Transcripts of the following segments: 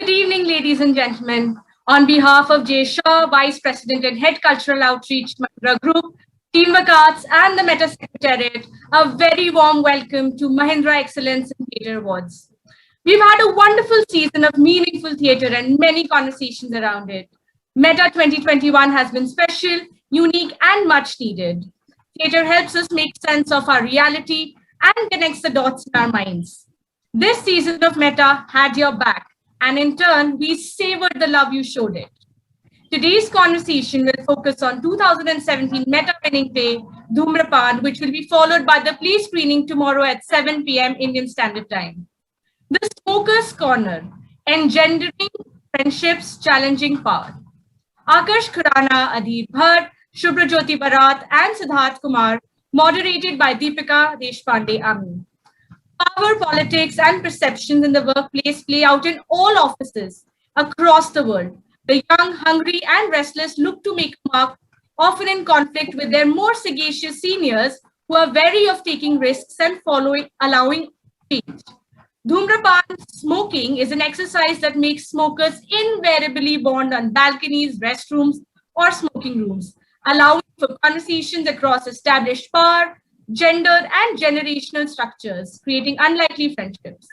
Good evening, ladies and gentlemen. On behalf of Jay Shaw, Vice President and Head Cultural Outreach, Mahindra Group, Team Vakats, and the Meta Secretariat, a very warm welcome to Mahindra Excellence in Theatre Awards. We've had a wonderful season of meaningful theatre and many conversations around it. Meta 2021 has been special, unique, and much needed. Theatre helps us make sense of our reality and connects the dots in our minds. This season of Meta had your back, and in turn, we savored the love you showed it. Today's conversation will focus on 2017 meta-winning play, Dhumrapaan, which will be followed by the play screening tomorrow at 7 p.m. Indian Standard Time. The Smoker's Corner, Engendering Friendships, Challenging Power. Akarsh, Khurana, Adhir, Bhat, Shubhrajyoti, Barat, and Siddharth Kumar, moderated by Deepika, Deshpande, Amin. Power, politics, and perceptions in the workplace play out in all offices across the world. The young, hungry, and restless look to make a mark, often in conflict with their more sagacious seniors who are wary of taking risks and allowing change. Dhumrapaan, smoking, is an exercise that makes smokers invariably bond on balconies, restrooms, or smoking rooms, allowing for conversations across established power, gender, and generational structures, creating unlikely friendships.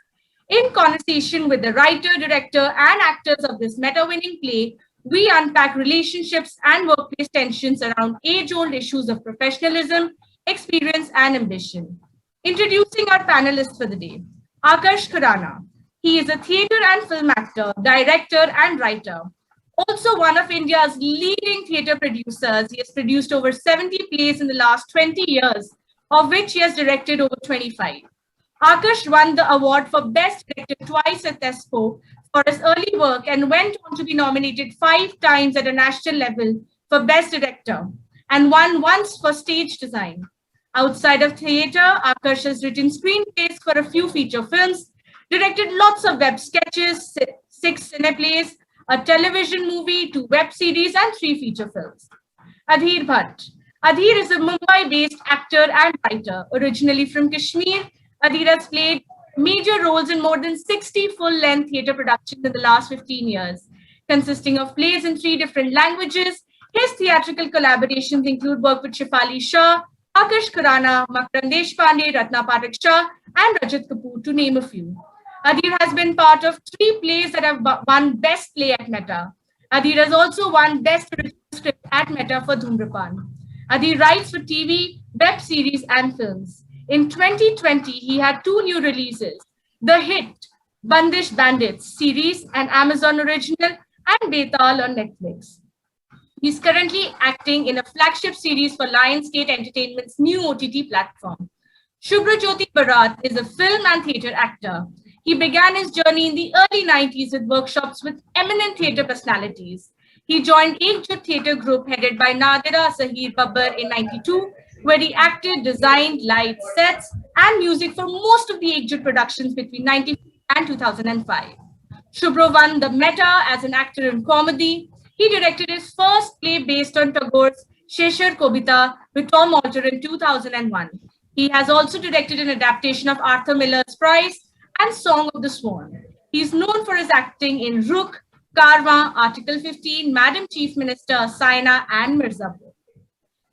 In conversation with the writer, director, and actors of this meta-winning play, we unpack relationships and workplace tensions around age-old issues of professionalism, experience, and ambition. Introducing our panelists for the day, Akarsh Khurana. He is a theatre and film actor, director, and writer. Also one of India's leading theatre producers, he has produced over 70 plays in the last 20 years, of which he has directed over 25. Akarsh won the award for Best Director twice at Expo for his early work and went on to be nominated 5 times at a national level for Best Director and won once for stage design. Outside of theatre, Akarsh has written screenplays for a few feature films, directed lots of web sketches, 6 cineplays, a television movie, 2 web series, and 3 feature films. Adhir Bhat. Adhir is a Mumbai-based actor and writer. Originally from Kashmir, Adhir has played major roles in more than 60 full-length theatre productions in the last 15 years, consisting of plays in 3 different languages. His theatrical collaborations include work with Shefali Shah, Akarsh Khurana, Makran Deshpande, Ratna Pathak Shah, and Rajat Kapoor, to name a few. Adhir has been part of 3 plays that have won Best Play at Meta. Adhir has also won Best Original Script at Meta for Dhumrapaan. Adhir writes for TV, web series, and films. In 2020, he had 2 new releases, the hit Bandish Bandits series, an Amazon original, and Betal on Netflix. He's currently acting in a flagship series for Lionsgate Entertainment's new OTT platform. Shubhrajyoti Barat is a film and theatre actor. He began his journey in the early 90s with workshops with eminent theatre personalities. He joined Ekjut Theatre Group headed by Nadira Zahir Babbar in 92, where he acted, designed, lights, sets, and music for most of the Ekjut productions between 1994 and 2005. Shubhro won the Meta as an actor in comedy. He directed his first play based on Tagore's Sheshar Kobita with Tom Alter in 2001. He has also directed an adaptation of Arthur Miller's Prize and Song of the Swan. He is known for his acting in Rook, Karma, Article 15, Madam Chief Minister, Saina, and Mirzapur.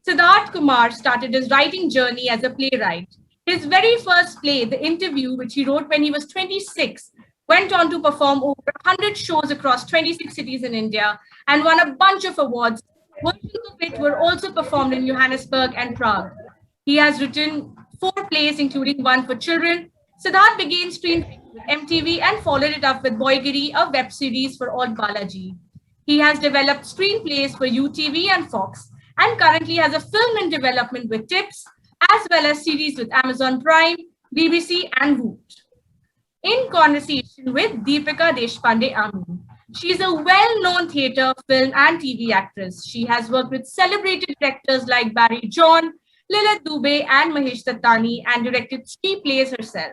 Siddharth Kumar started his writing journey as a playwright. His very first play, The Interview, which he wrote when he was 26, went on to perform over 100 shows across 26 cities in India and won a bunch of awards. Versions of it were also performed in Johannesburg and Prague. He has written 4 plays, including one for children. Siddharth began screenwriting with MTV and followed it up with Boygiri, a web series for all Balaji. He has developed screenplays for UTV and Fox, and currently has a film in development with Tips, as well as series with Amazon Prime, BBC, and Woot. In conversation with Deepika Deshpande Amin. She is a well-known theatre, film, and TV actress. She has worked with celebrated directors like Barry John, Lilith Dubey, and Mahesh Dattani, and directed 3 plays herself.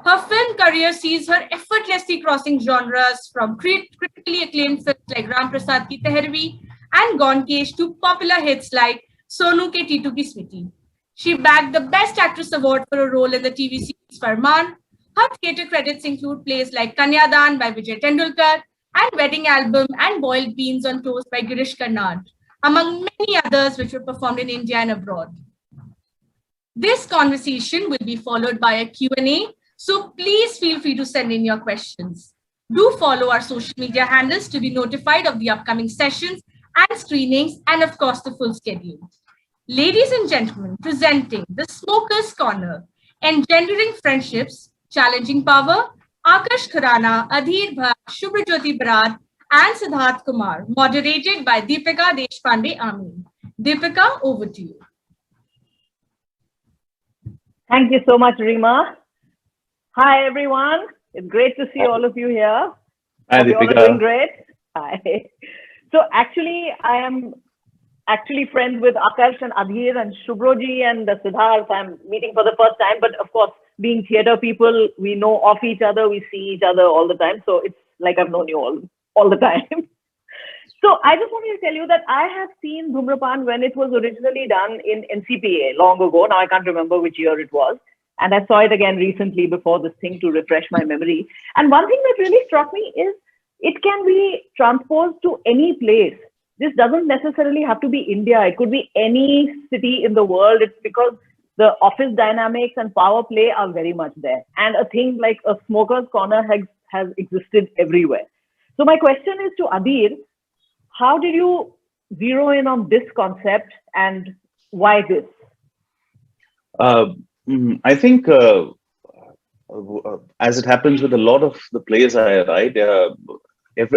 Her film career sees her effortlessly crossing genres from critically acclaimed films like Ram Prasad Ki Tehrvi and Gonkesh to popular hits like Sonu Ke Titu Ki Sweetie. She bagged the Best Actress Award for a role in the TV series Farman. Her theatre credits include plays like Kanyadan by Vijay Tendulkar and Wedding Album and Boiled Beans on Toast by Girish Karnad, among many others which were performed in India and abroad. This conversation will be followed by a Q&A, so please feel free to send in your questions. Do follow our social media handles to be notified of the upcoming sessions and screenings, and of course the full schedule. Ladies and gentlemen, presenting the Smoker's Corner, Engendering Friendships, Challenging Power, Akarsh Khurana, Adhir, Bhat, Shubhrajyoti, Barat, and Siddharth Kumar, moderated by Deepika Deshpande Amin. Deepika, over to you. Thank you so much, Rima. Hi, everyone. It's great to see all of you here. Hi, Deepika. You're all doing great. Hi. So actually, I am friends with Akarsh and Adhir and Shubhroji and Siddharth. I'm meeting for the first time, but of course, being theater people, we know of each other, we see each other all the time. So it's like I've known you all the time. So I just wanted to tell you that I have seen Dhumrapaan when it was originally done in NCPA long ago. Now I can't remember which year it was. And I saw it again recently before this thing to refresh my memory. And one thing that really struck me is it can be transposed to any place. This doesn't necessarily have to be India. It could be any city in the world. It's because the office dynamics and power play are very much there. And a thing like a smoker's corner has existed everywhere. So my question is to Adhir, how did you zero in on this concept and why this? I think as it happens with a lot of the plays I write,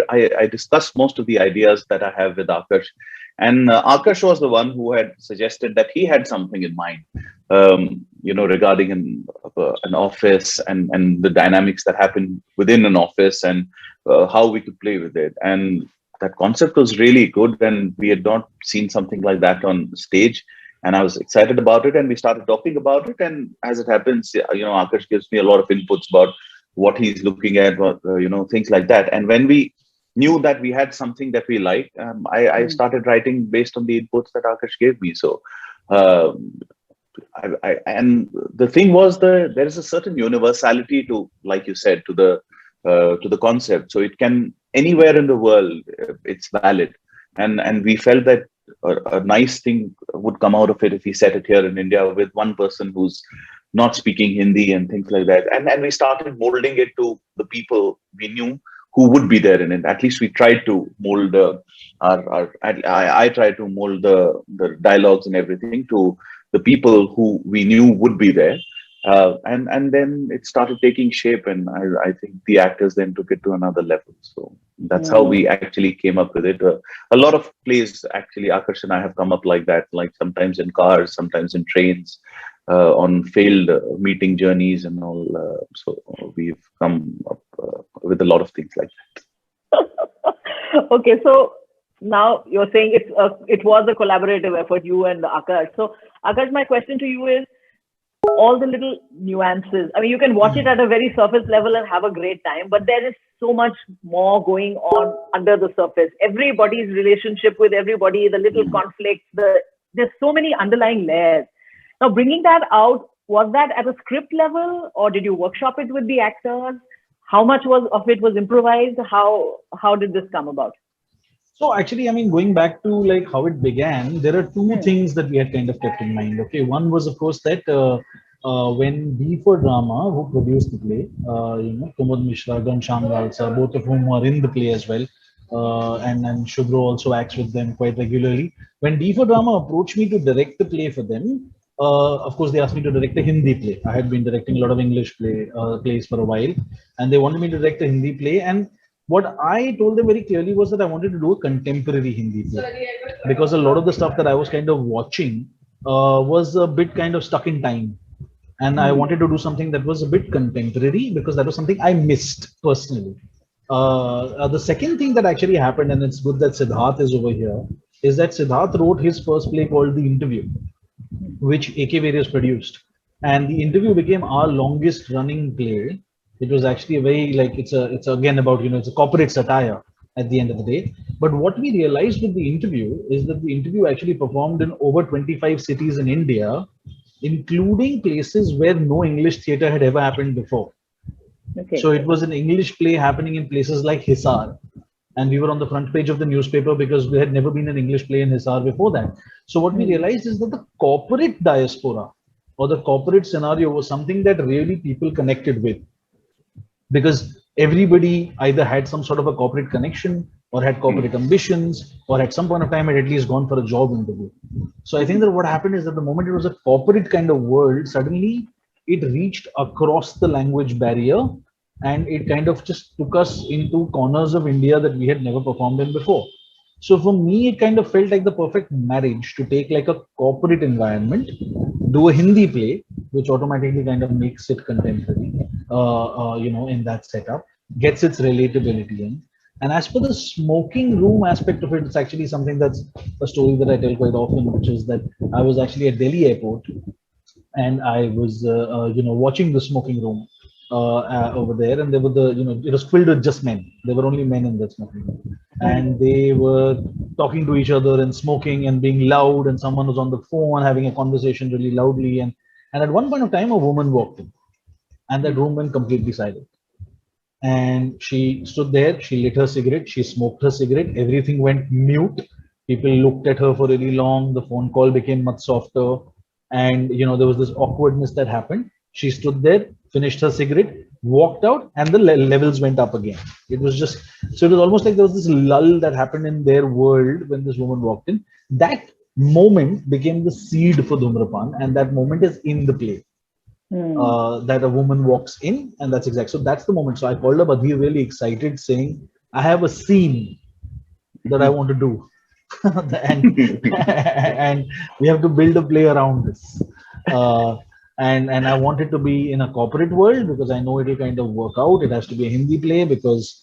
I discuss most of the ideas that I have with Akarsh. And Akarsh was the one who had suggested that he had something in mind, regarding an office and the dynamics that happen within an office and how we could play with it. And that concept was really good, and we had not seen something like that on stage. And I was excited about it, and we started talking about it. And as it happens, Akarsh gives me a lot of inputs about what he's looking at, things like that. And when we knew that we had something that we liked, I started writing based on the inputs that Akarsh gave me. So, and the thing was, there is a certain universality to, like you said, to the concept. So it can anywhere in the world, it's valid. And we felt that a nice thing would come out of it if we set it here in India with one person who's not speaking Hindi and things like that. And we started molding it to the people we knew who would be there in it. At least we tried to mold I tried to mold the dialogues and everything to the people who we knew would be there. And then it started taking shape, and I think the actors then took it to another level. So that's how we actually came up with it. A lot of plays, actually, Akarsh and I have come up like that, like sometimes in cars, sometimes in trains, on failed meeting journeys and all. So we've come up with a lot of things like that. Okay, so now you're saying it was a collaborative effort, you and Akarsh. So Akarsh, my question to you is, all the little nuances. I mean, you can watch it at a very surface level and have a great time, but there is so much more going on under the surface. Everybody's relationship with everybody, the little conflicts, there's so many underlying layers. Now, bringing that out, was that at a script level, or did you workshop it with the actors? How much of it was improvised? How did this come about? So actually, I mean, going back to like how it began, there are two things that we had kind of kept in mind. Okay, one was of course that when B for Drama, who produced the play, Kumar Mishra, Ghanshyam Galsa, both of whom are in the play as well, and Shubhro also acts with them quite regularly. When D for Drama approached me to direct the play for them, Of course, they asked me to direct a Hindi play. I had been directing a lot of English plays for a while, and they wanted me to direct a Hindi play. And what I told them very clearly was that I wanted to do a contemporary Hindi play, because a lot of the stuff that I was kind of watching was a bit kind of stuck in time, and I wanted to do something that was a bit contemporary because that was something I missed personally. The second thing that actually happened, and it's good that Siddharth is over here, is that Siddharth wrote his first play called The Interview, which AK Various produced. And The Interview became our longest running play. It was actually a very, like, it's again about, it's a corporate satire at the end of the day. But what we realized with The Interview is that The Interview actually performed in over 25 cities in India, including places where no English theater had ever happened before. Okay. So it was an English play happening in places like Hisar. And we were on the front page of the newspaper because there had never been an English play in Hisar before that. So what we realized is that the corporate diaspora or the corporate scenario was something that really people connected with, because everybody either had some sort of a corporate connection or had corporate ambitions, or at some point of time had at least gone for a job interview. So I think that what happened is that the moment it was a corporate kind of world, suddenly it reached across the language barrier, and it kind of just took us into corners of India that we had never performed in before. So for me, it kind of felt like the perfect marriage to take like a corporate environment, do a Hindi play, which automatically kind of makes it contemporary, in that setup, gets its relatability in. And as for the smoking room aspect of it, it's actually something that's a story that I tell quite often, which is that I was actually at Delhi airport, and I was, watching the smoking room over there, and there were it was filled with just men. There were only men in that smoking room, and they were talking to each other and smoking and being loud, and someone was on the phone having a conversation really loudly, and at one point of time, a woman walked in, and that room went completely silent. And she stood there, she lit her cigarette, she smoked her cigarette, everything went mute. People looked at her for really long, the phone call became much softer, and there was this awkwardness that happened. She stood there, finished her cigarette, walked out, and the levels went up again. It was just, so it was almost like there was this lull that happened in their world when this woman walked in. That moment became the seed for Dhumrapaan, and that moment is in the play. That a woman walks in, and that's exact. So that's the moment. So I called up Adhir really excited, saying, I have a scene that I want to do. and we have to build a play around this. And I want it to be in a corporate world because I know it will kind of work out. It has to be a Hindi play because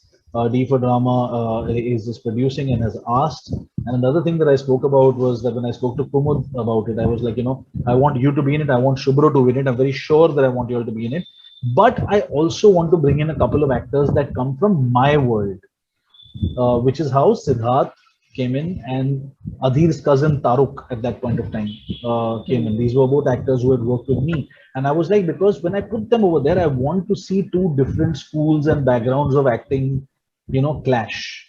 D for Drama is just producing and has asked. And another thing that I spoke about was that when I spoke to Kumar about it, I was like, I want you to be in it. I want Shubhro to be in it. I'm very sure that I want you all to be in it. But I also want to bring in a couple of actors that come from my world, which is how Siddharth came in, and Adhir's cousin Taruk at that point of time came in. These were both actors who had worked with me. And I was like, because when I put them over there, I want to see two different schools and backgrounds of acting, clash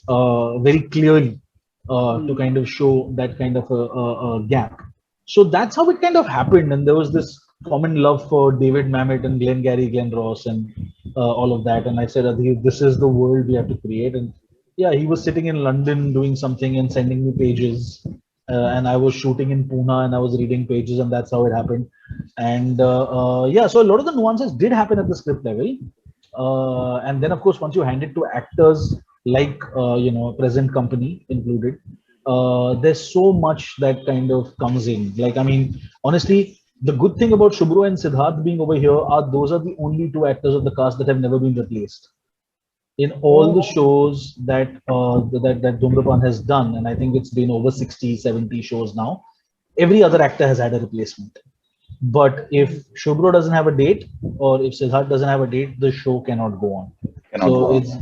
very clearly to kind of show that kind of a gap. So that's how it kind of happened. And there was this common love for David Mamet and Glengarry Glen Ross and all of that. And I said, Adhir, this is the world we have to create. And yeah, he was sitting in London doing something and sending me pages. And I was shooting in Pune and I was reading pages, and that's how it happened. And yeah, so a lot of the nuances did happen at the script level. And then, of course, once you hand it to actors like, present company included, there's so much that kind of comes in. Like, I mean, honestly, the good thing about Shubhro and Siddharth being over here are those are the only two actors of the cast that have never been replaced. In all the shows that that Dhumrapaan has done, and I think it's been over 60, 70 shows now, every other actor has had a replacement. But if Shubhro doesn't have a date, or if Siddharth doesn't have a date, the show cannot go on.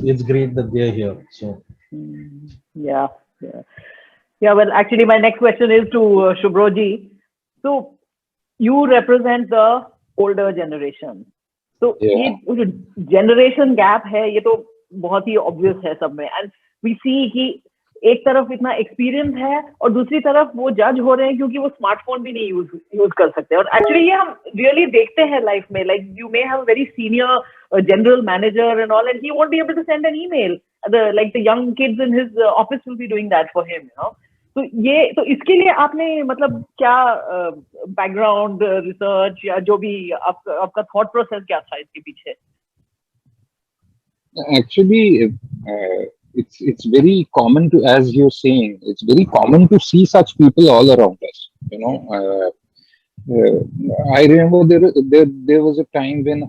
It's great that they're here. So yeah. Well, actually, my next question is to Shubhroji. So you represent the older generation. So ये generation gap है, ये तो बहुत ही obvious है सब में. And we see कि एक तरफ इतना experience है और दूसरी तरफ वो judge हो रहे हैं क्योंकि वो smartphone भी नहीं use कर सकते. और actually ये हम really देखते हैं life में. Like you may have a very senior general manager and all, and he won't be able to send an email. The young kids in his office will be doing that for him, तो इसके लिए आपने मतलब क्या background research या जो भी आपका थॉट प्रोसेस क्या था इसके पीछे? Actually, it's very common to, as you're saying, it's very common to see such people all around us. I remember there was a time when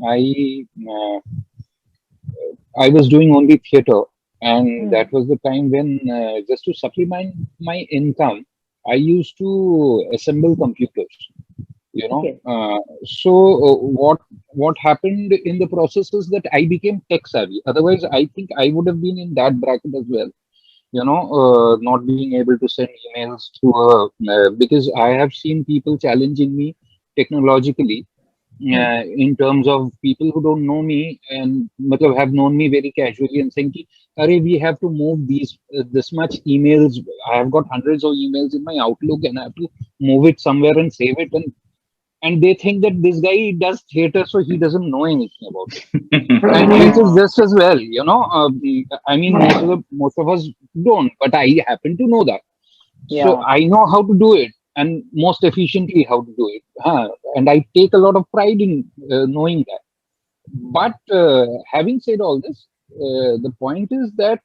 I was doing only theater, and that was the time when just to supplement my income, I used to assemble computers. Okay. What happened in the process is that I became tech savvy. Otherwise, I think I would have been in that bracket as well. Not being able to send emails through because I have seen people challenging me technologically in terms of people who don't know me and matlab, have known me very casually and saying, ki, "Arey, we have to move these this much emails. I have got hundreds of emails in my Outlook and I have to move it somewhere and save it." And they think that this guy does theater, so he doesn't know anything about it. And it is just as well, I mean, most of us don't, but I happen to know that. So I know how to do it, and most efficiently how to do it. And I take a lot of pride in knowing that. But having said all this, the point is that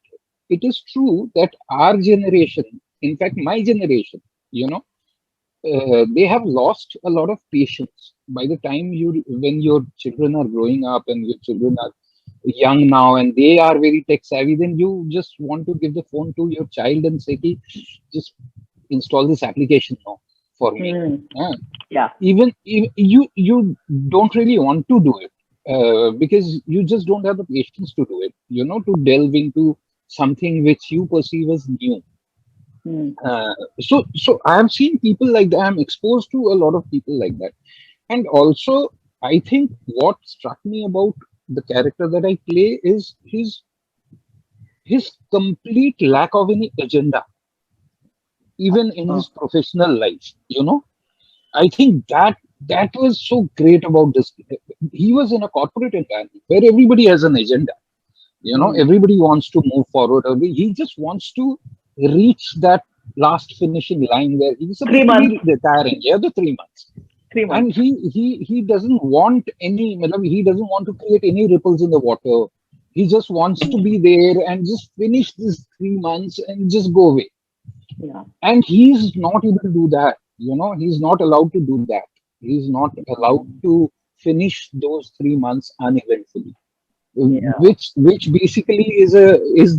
it is true that our generation, in fact, my generation, they have lost a lot of patience by the time when your children are growing up and your children are young now and they are very tech savvy, then you just want to give the phone to your child and say, "Ki, just install this application now for me." Even you don't really want to do it because you just don't have the patience to do it, to delve into something which you perceive as new. So I have seen people like that. I'm exposed to a lot of people like that. And also, I think what struck me about the character that I play is his complete lack of any agenda, even in his professional life. I think that was so great about this. He was in a corporate environment where everybody has an agenda. Everybody wants to move forward. He just wants to reach that last finishing line where he's supposed to be retiring. Yeah, the 3 months. 3 months. And he doesn't want he doesn't want to create any ripples in the water. He just wants to be there and just finish these 3 months and just go away. And he's not able to do that. He's not allowed to do that. He's not allowed to finish those 3 months uneventfully. Which basically is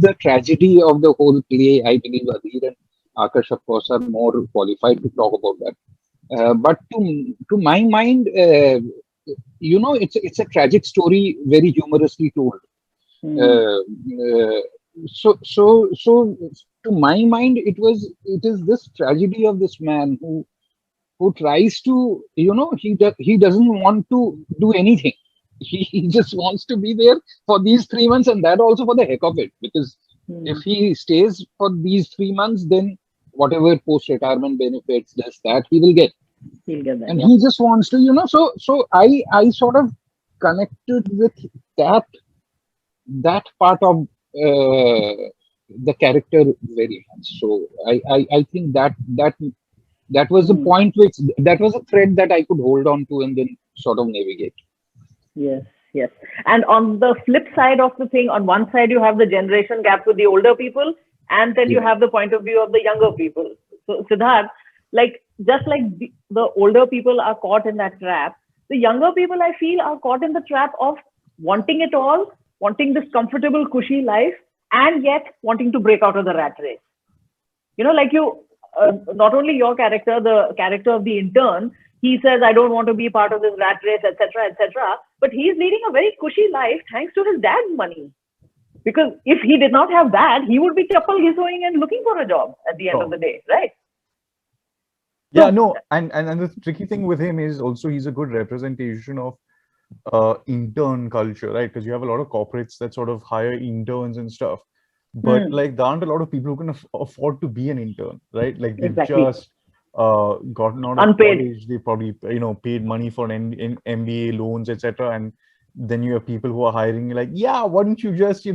the tragedy of the whole play. I believe Adhir and Akarsh, of course, are more qualified to talk about that. But to my mind, it's a tragic story, very humorously told. So to my mind, it is this tragedy of this man who tries to, he doesn't want to do anything. He just wants to be there for these 3 months, and that also for the heck of it. Because if he stays for these 3 months, then whatever post-retirement benefits, that he will get. He'll get that. And he just wants to, so I sort of connected with that part of the character very much. So I think that was the point that was a thread that I could hold on to and then sort of navigate. Yes. And on the flip side of the thing, on one side you have the generation gap with the older people, and then you have the point of view of the younger people. So Siddharth, just like the older people are caught in that trap, the younger people, I feel, are caught in the trap of wanting it all, wanting this comfortable, cushy life, and yet wanting to break out of the rat race. Not only your character, the character of the intern, he says, "I don't want to be part of this rat race," etc., etc. But he's leading a very cushy life thanks to his dad's money. Because if he did not have that, he would be chappal ghisoing and looking for a job at the end of the day, right? Yeah, no, and the tricky thing with him is also he's a good representation of intern culture, right? Because you have a lot of corporates that sort of hire interns and stuff. But there aren't a lot of people who can afford to be an intern, right? They've just gotten out of college, they probably paid money for an MBA loans, etc. And then you have people who are hiring you like, yeah, why don't you just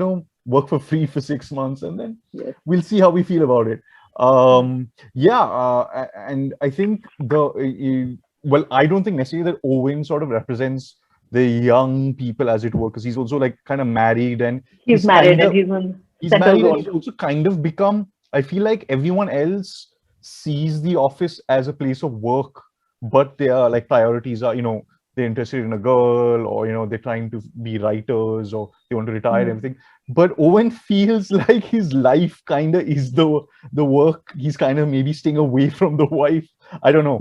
work for free for 6 months and then we'll see how we feel about it. Yeah, and I think well, I don't think necessarily that Owen sort of represents the young people, as it were, because he's also like kind of married, and He's married and he's in he's center married, and he's zone. also kind of become. I feel like everyone else sees the office as a place of work, but their like priorities are, they're interested in a girl, or they're trying to be writers, or they want to retire and everything. But Owen feels like his life kind of is the work. He's kind of maybe staying away from the wife. I don't know.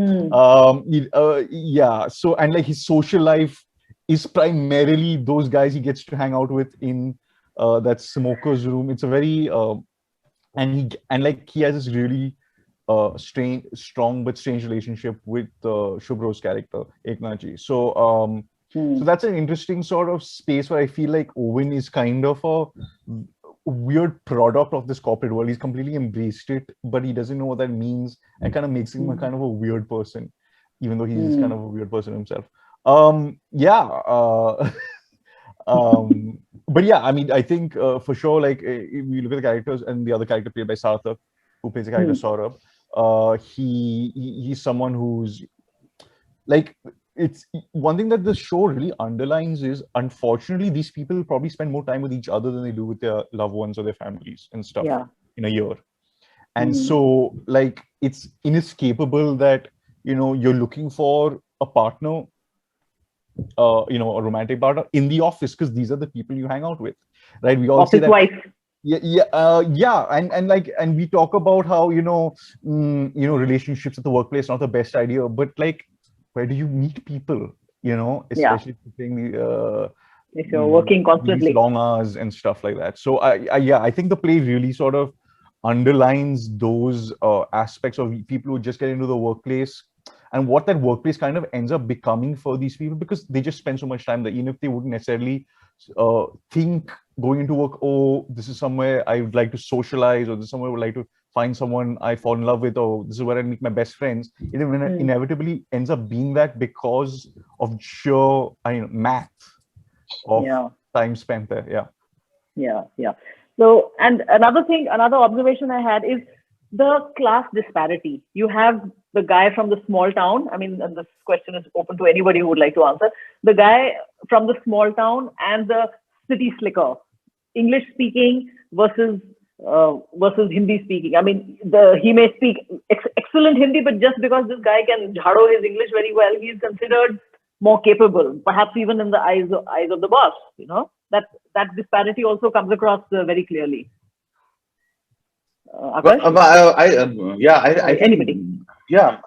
Yeah. So, and like his social life is primarily those guys he gets to hang out with in that smoker's room. It's a very and like he has this really strong but strange relationship with Shubhro's character Eknathji. So that's an interesting sort of space where I feel like Owen is kind of a weird product of this corporate world. He's completely embraced it, but he doesn't know what that means, and kind of makes him a kind of a weird person, even though he's kind of a weird person himself. Yeah. But yeah, I mean, I think for sure, like if you look at the characters, and the other character played by Sarthak, who plays the character Saurabh, he's someone who's like, it's one thing that the show really underlines is, unfortunately, these people probably spend more time with each other than they do with their loved ones or their families and stuff in a year. And so like it's inescapable that you're looking for a partner, a romantic partner in the office, because these are the people you hang out with, right? We all office say that. Wife. Yeah, and we talk about how relationships at the workplace not the best idea, but like, where do you meet people? Especially if you're working constantly, these long hours and stuff like that. So I think the play really sort of underlines those aspects of people who just get into the workplace, and what that workplace kind of ends up becoming for these people, because they just spend so much time there, even if they wouldn't necessarily think going into work, oh, this is somewhere I would like to socialize, or this is somewhere I would like to find someone I fall in love with, or this is where I meet my best friends. It inevitably ends up being that because of sheer math of time spent there. Yeah. So, and another observation I had is the class disparity. You have the guy from the small town. I mean, and this question is open to anybody who would like to answer. The guy from the small town and the city slicker, English speaking versus Hindi speaking. I mean, he may speak excellent Hindi, but just because this guy can jhado his English very well, he is considered more capable, perhaps even in the eyes of the boss. That disparity also comes across very clearly. Akarsh?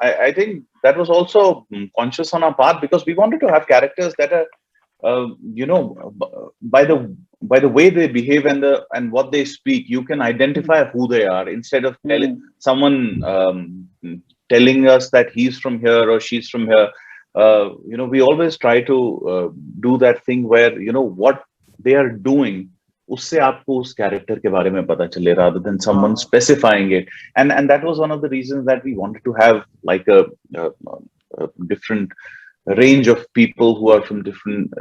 I think that was also conscious on our part, because we wanted to have characters that are, by the way they behave and what they speak, you can identify who they are, instead of someone telling us that he's from here or she's from here. We always try to do that thing where what they are doing, usse aapko us character ke bare mein pata chale, rather than someone specifying it. And that was one of the reasons that we wanted to have like a different range of people who are from different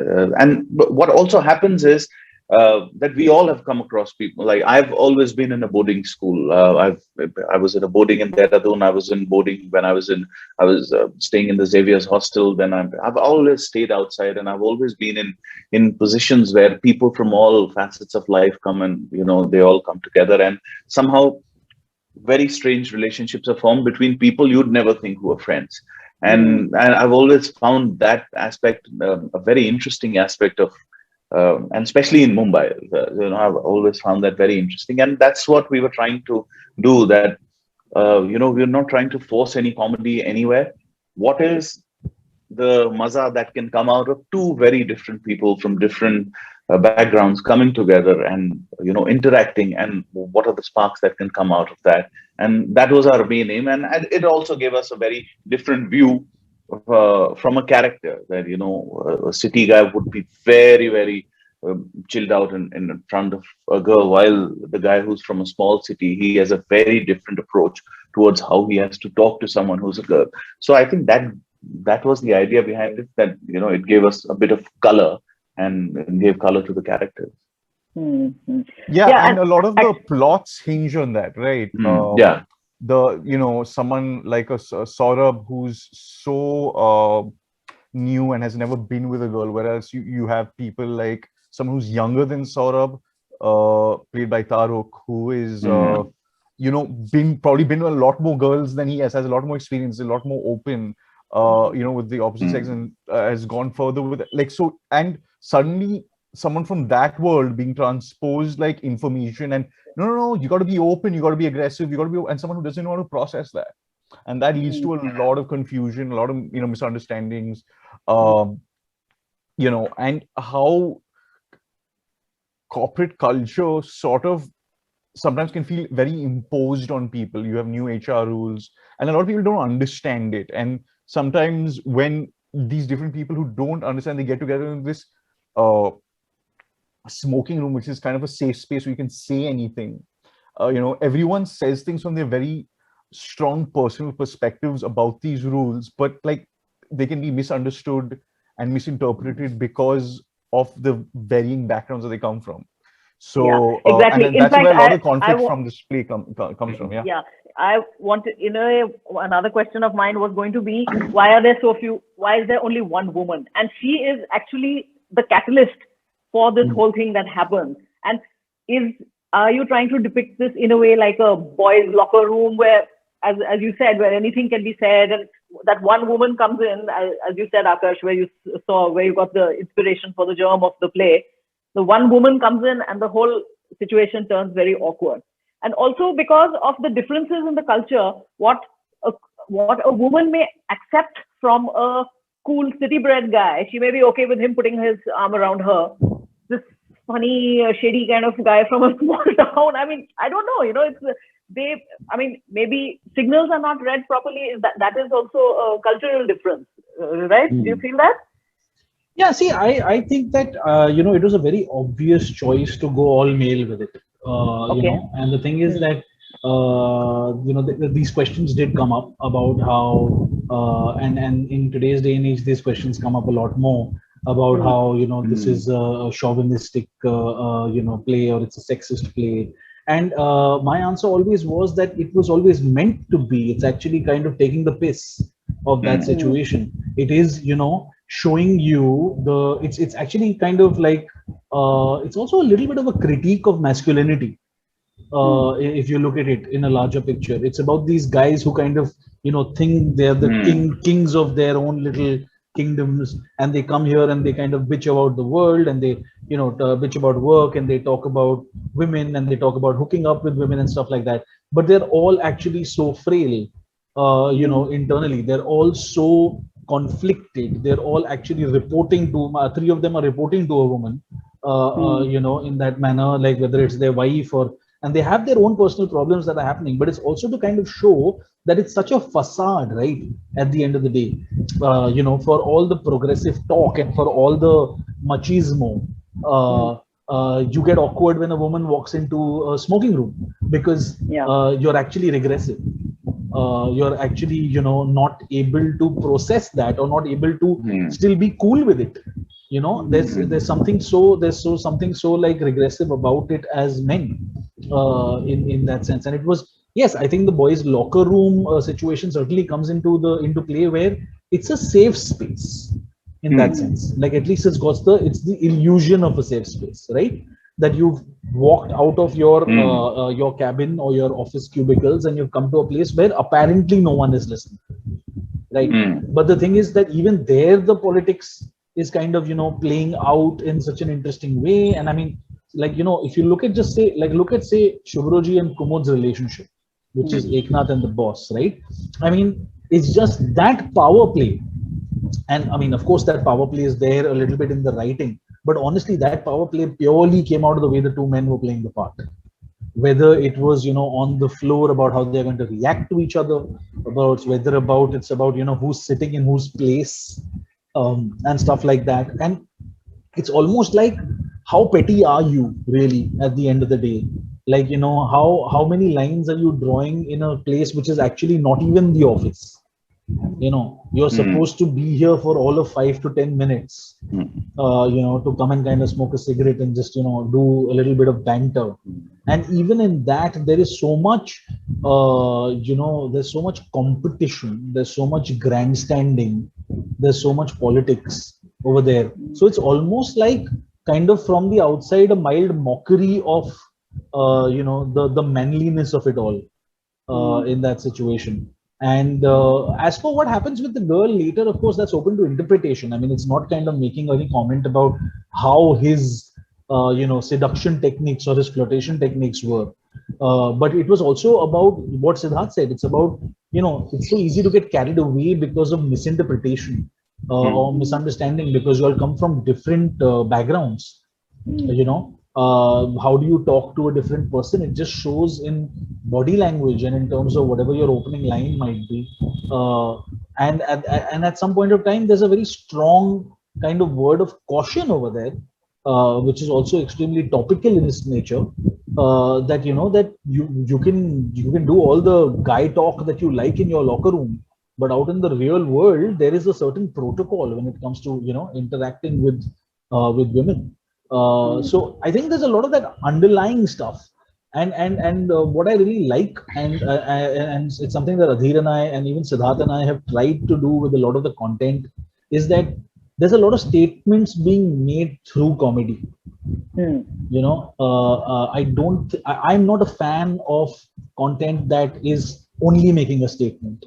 but what also happens is that we all have come across people. Like, I've always been in a boarding school. I was in a boarding in Dehradun. I was in boarding when I was staying in the Xavier's hostel. Then I've always stayed outside, and I've always been in positions where people from all facets of life come, and they all come together, and somehow very strange relationships are formed between people you'd never think who are friends. And I've always found that aspect a very interesting aspect of. And especially in Mumbai, I've always found that very interesting, and that's what we were trying to do. That we're not trying to force any comedy anywhere. What is the maza that can come out of two very different people from different backgrounds coming together and interacting, and what are the sparks that can come out of that? And that was our main aim, and it also gave us a very different view from a character that a city guy would be very, very chilled out in front of a girl, while the guy who's from a small city, he has a very different approach towards how he has to talk to someone who's a girl. So I think that was the idea behind it, that it gave us a bit of color and gave color to the characters. Yeah, and a lot of the plots hinge on that, right? someone like a Saurabh who's so new and has never been with a girl, whereas you have people like someone who's younger than Saurabh, played by Taruk, who is been with a lot more girls than he has a lot more experience, a lot more open, with the opposite sex, and has gone further with it. Like, so, and suddenly someone from that world being transposed like information, and no, you got to be open, you got to be aggressive, you got to be, and someone who doesn't know how to process that, and that leads to a lot of confusion, a lot of misunderstandings, and how corporate culture sort of sometimes can feel very imposed on people. You have new HR rules, and a lot of people don't understand it. And sometimes when these different people who don't understand, they get together in this smoking room, which is kind of a safe space where you can say anything. Everyone says things from their very strong personal perspectives about these rules, but like they can be misunderstood and misinterpreted because of the varying backgrounds that they come from. So exactly. and that's where a lot of conflict from this play comes from. Yeah, I wanted, another question of mine was going to be, why are there so few? Why is there only one woman? And she is actually the catalyst for this whole thing that happens. And are you trying to depict this in a way like a boys' locker room where, as you said, where anything can be said, and that one woman comes in, as you said, Akarsh, where you got the inspiration for the germ of the play. The one woman comes in and the whole situation turns very awkward. And also because of the differences in the culture, what a woman may accept from a cool city-bred guy, she may be okay with him putting his arm around her. This funny, shady kind of guy from a small town. I mean, I don't know, maybe signals are not read properly. That is also a cultural difference, right? Do you feel that? Yeah, see, I think that, it was a very obvious choice to go all male with it. And the thing is that, these questions did come up about how, and in today's day and age, these questions come up a lot more about how, this is a chauvinistic, play, or it's a sexist play. And my answer always was that it was always meant to be. It's actually kind of taking the piss of that situation. It is, showing you it's actually kind of like, it's also a little bit of a critique of masculinity. If you look at it in a larger picture, it's about these guys who kind of, think they're the kings of their own little kingdoms, and they come here and they kind of bitch about the world, and they, bitch about work, and they talk about women, and they talk about hooking up with women and stuff like that. But they're all actually so frail, internally. They're all so conflicted. They're all actually reporting to, three of them are reporting to a woman, in that manner, like whether it's their wife or, and they have their own personal problems that are happening. But it's also to kind of show that it's such a facade, right? At the end of the day, for all the progressive talk and for all the machismo, you get awkward when a woman walks into a smoking room, because you're actually regressive. You're actually, not able to process that, or not able to still be cool with it. There's something so like regressive about it as men, in that sense. And it was, yes, I think the boys' locker room situation certainly comes into play, where it's a safe space in that sense. Like, at least it's the illusion of a safe space, right? That you've walked out of your cabin or your office cubicles, and you've come to a place where apparently no one is listening, right? But the thing is that even there, the politics is kind of, playing out in such an interesting way. And I mean, like, if you look at say Shubhrajyoti and Kumud's relationship, which is Eknath and the boss, right? I mean, it's just that power play. And I mean, of course, that power play is there a little bit in the writing, but honestly, that power play purely came out of the way the two men were playing the part. Whether it was, on the floor, about how they're going to react to each other, it's about, who's sitting in whose place, and stuff like that. And it's almost like, how petty are you really at the end of the day? Like, how many lines are you drawing in a place which is actually not even the office? You're supposed to be here for all of 5 to 10 minutes, to come and kind of smoke a cigarette and just, do a little bit of banter. And even in that, there is so much, there's so much competition, there's so much grandstanding, there's so much politics over there. So it's almost like kind of from the outside, a mild mockery of, the manliness of it all in that situation. And as for what happens with the girl later, of course, that's open to interpretation. I mean, it's not kind of making any comment about how his, seduction techniques or his flirtation techniques were. But it was also about what Siddharth said. It's about, it's so easy to get carried away because of misinterpretation or misunderstanding, because you all come from different backgrounds. How do you talk to a different person? It just shows in body language and in terms of whatever your opening line might be. And at some point of time, there's a very strong kind of word of caution over there, which is also extremely topical in its nature. That that you can do all the guy talk that you like in your locker room, but out in the real world, there is a certain protocol when it comes to interacting with women. So I think there's a lot of that underlying stuff, and what I really like, and it's something that Adhir and I and even Siddharth and I have tried to do with a lot of the content, is that there's a lot of statements being made through comedy. I'm not a fan of content that is only making a statement.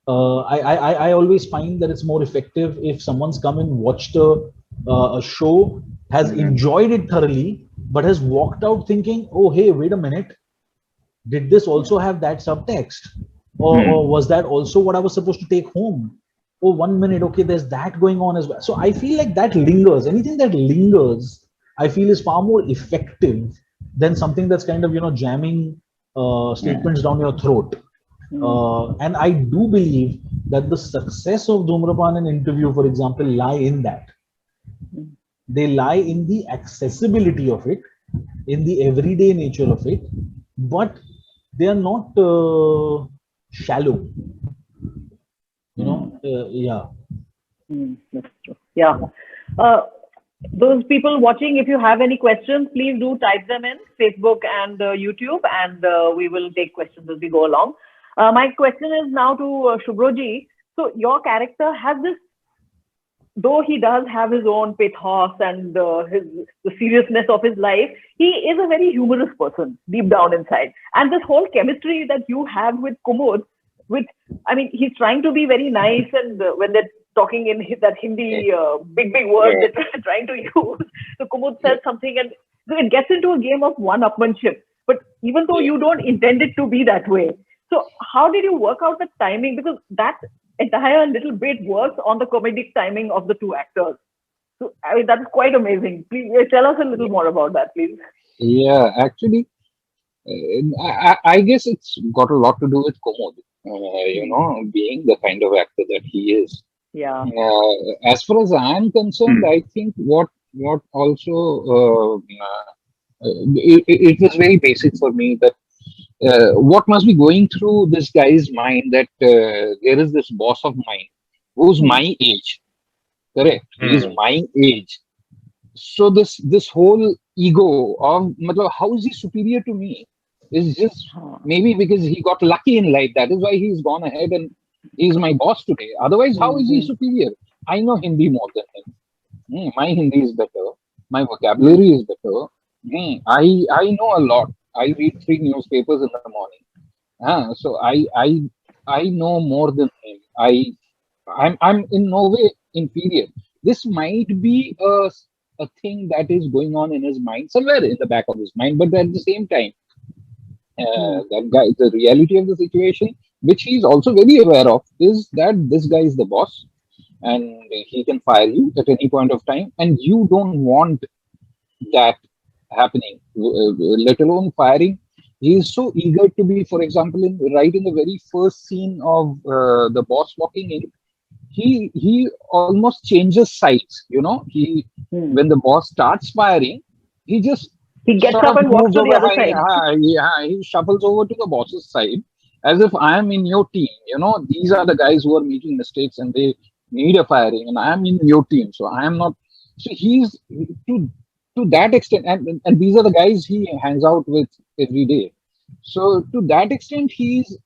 I always find that it's more effective if someone's come and watched a show, has enjoyed it thoroughly, but has walked out thinking, oh, hey, wait a minute, did this also have that subtext? Or was that also what I was supposed to take home? Oh, 1 minute, okay, there's that going on as well. So I feel like that lingers. Anything that lingers, I feel, is far more effective than something that's kind of, jamming statements down your throat. And I do believe that the success of Dhumrapaan and Interview, for example, lie in that. They lie in the accessibility of it, in the everyday nature of it, but they are not shallow. Yeah. That's true. Yeah. Those people watching, if you have any questions, please do type them in Facebook and YouTube, and we will take questions as we go along. My question is now to Shubhroji. So your character has this, though he does have his own pathos and the seriousness of his life, he is a very humorous person deep down inside. And this whole chemistry that you have with Kumar, he's trying to be very nice, and when they're talking in that Hindi big word that they're trying to use, so Kumar says something, and so it gets into a game of one-upmanship. But even though you don't intend it to be that way, so how did you work out the timing? Because that entire little bit works on the comedic timing of the two actors. So that's quite amazing. Please tell us a little more about that, please. Yeah, actually, I guess it's got a lot to do with Kumar, being the kind of actor that he is. Yeah. As far as I'm concerned, I think what also it was very basic for me that what must be going through this guy's mind, that there is this boss of mine who's my age, correct? He's my age. So this whole ego of how is he superior to me is just maybe because he got lucky in life. That is why he's gone ahead and he's my boss today. Otherwise, how is he superior? I know Hindi more than him. My Hindi is better. My vocabulary is better. I know a lot. I read 3 newspapers in the morning. So I know more than him. I'm in no way inferior. This might be a thing that is going on in his mind, somewhere in the back of his mind, but at the same time, that guy, the reality of the situation, which he's also very aware of, is that this guy is the boss and he can fire you at any point of time, and you don't want that happening, let alone firing. He is so eager to be, for example, right in the very first scene of the boss walking in, he almost changes sides. When the boss starts firing, he gets up and walks to the other side. He shuffles over to the boss's side, as if I am in your team. These are the guys who are making mistakes and they need a firing, and I am in your team, so I am not. So he's to that extent, and these are the guys he hangs out with every day. So to that extent, he's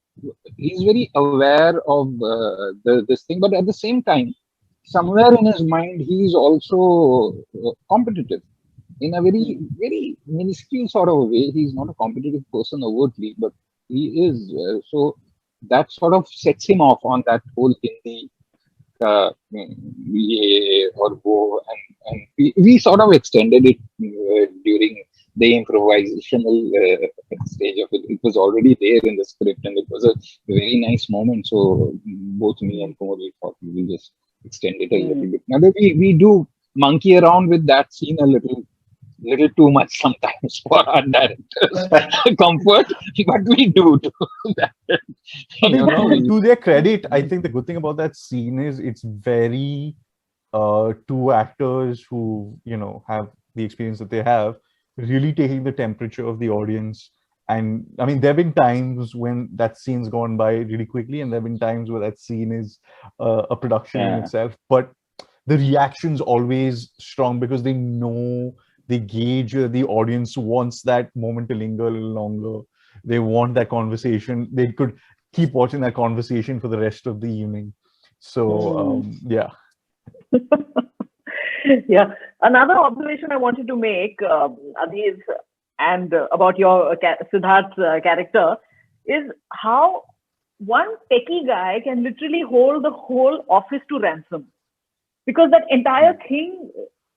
very aware of this thing, but at the same time, somewhere in his mind, he's also competitive in a very, very minuscule sort of a way. He's not a competitive person overtly, but he is. So that sort of sets him off on that whole Hindi ye or wo, and we sort of extended it during the improvisational stage of it. It was already there in the script, and it was a very nice moment. So both me and Kumar, we thought we will just extend it a little bit. Now we do monkey around with that scene a little too much sometimes for our directors' comfort, but we do that. I mean, to their credit, I think the good thing about that scene is it's very two actors who have the experience that they have, really taking the temperature of the audience. And I mean, there have been times when that scene's gone by really quickly, and there have been times where that scene is a production in itself. But the reaction's always strong because they know, they gauge the audience wants that moment to linger a little longer. They want that conversation. They could keep watching that conversation for the rest of the evening. So yeah. Yeah. Another observation I wanted to make, Adhir, and about your Siddharth's character, is how one techie guy can literally hold the whole office to ransom, because that entire thing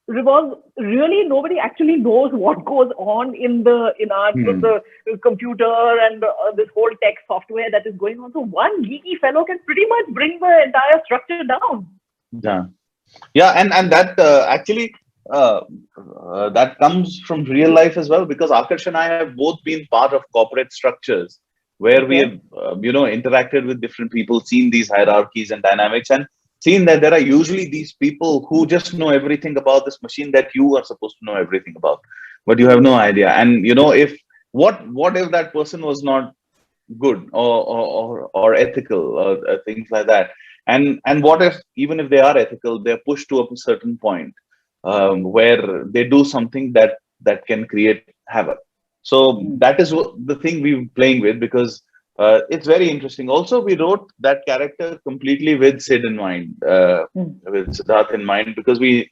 revolves, really nobody actually knows what goes on in the computer and this whole tech software that is going on. So one geeky fellow can pretty much bring the entire structure down. Yeah, and that actually that comes from real life as well, because Akarsh and I have both been part of corporate structures where we have interacted with different people, seen these hierarchies and dynamics, and seen that there are usually these people who just know everything about this machine that you are supposed to know everything about, but you have no idea. And if what if that person was not good or ethical or things like that, and what if, even if they are ethical, they're pushed to a certain point where they do something that can create havoc. So that is the thing we're playing with, because it's very interesting. Also, we wrote that character completely with Sid in mind, with Siddharth in mind, because we've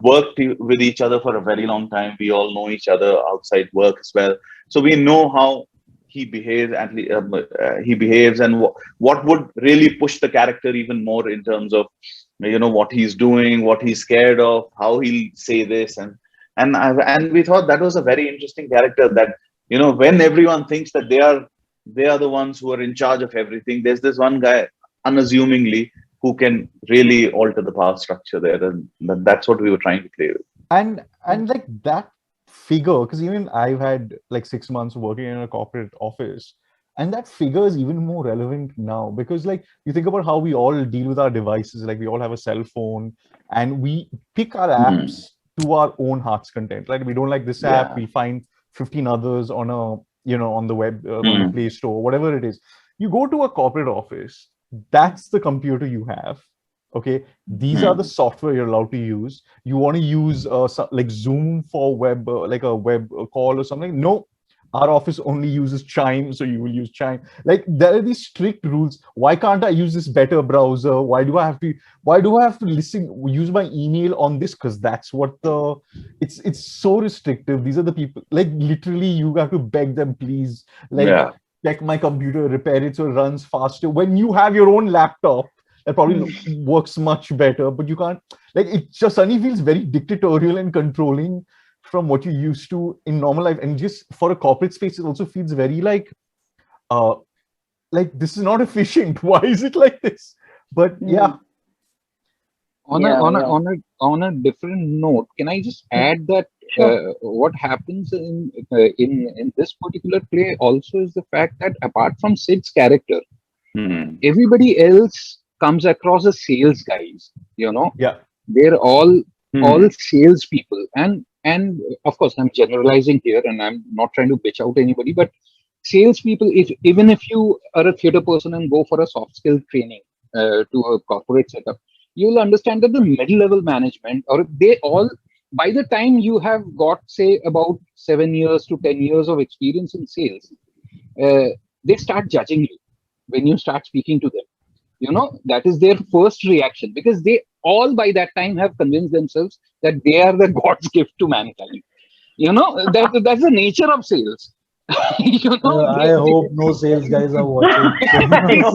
worked with each other for a very long time. We all know each other outside work as well, so we know how he behaves, and what would really push the character even more in terms of what he's doing, what he's scared of, how he'll say this, and we thought that was a very interesting character, that when everyone thinks that they are the ones who are in charge of everything, there's this one guy unassumingly who can really alter the power structure there, and that's what we were trying to play with. And like that figure, because even I've had like 6 months working in a corporate office, and that figure is even more relevant now, because like you think about how we all deal with our devices, like we all have a cell phone and we pick our apps to our own heart's content, right? We don't like this app, we find 15 others on on the web, on the Play Store, whatever it is. You go to a corporate office, that's the computer you have. Okay, these are the software you're allowed to use. You want to use like Zoom for web, like a web call or something? No, our office only uses Chime, so you will use Chime. Like there are these strict rules. Why can't I use this better browser? Why do I have to use my email on this? Because that's what it's so restrictive. These are the people, like literally you have to beg them, please, like check my computer, repair it so it runs faster. When you have your own laptop, that probably works much better, but you can't, like, it just suddenly feels very dictatorial and controlling from what you used to in normal life. And just for a corporate space, it also feels very like this is not efficient. Why is it like this? But on a different note, can I just add that what happens in this particular play also is the fact that apart from Sid's character, everybody else comes across as sales guys, they're all sales people, and of course I'm generalizing here and I'm not trying to bitch out anybody, but salespeople, even if you are a theater person and go for a soft skill training to a corporate setup, you will understand that the mid-level management, or they all, by the time you have got, say, about 7 years to 10 years of experience in sales, uh, they start judging you when you start speaking to them. That is their first reaction, because they all by that time have convinced themselves that they are the God's gift to mankind. That's the nature of sales. I hope no sales guys are watching. I know.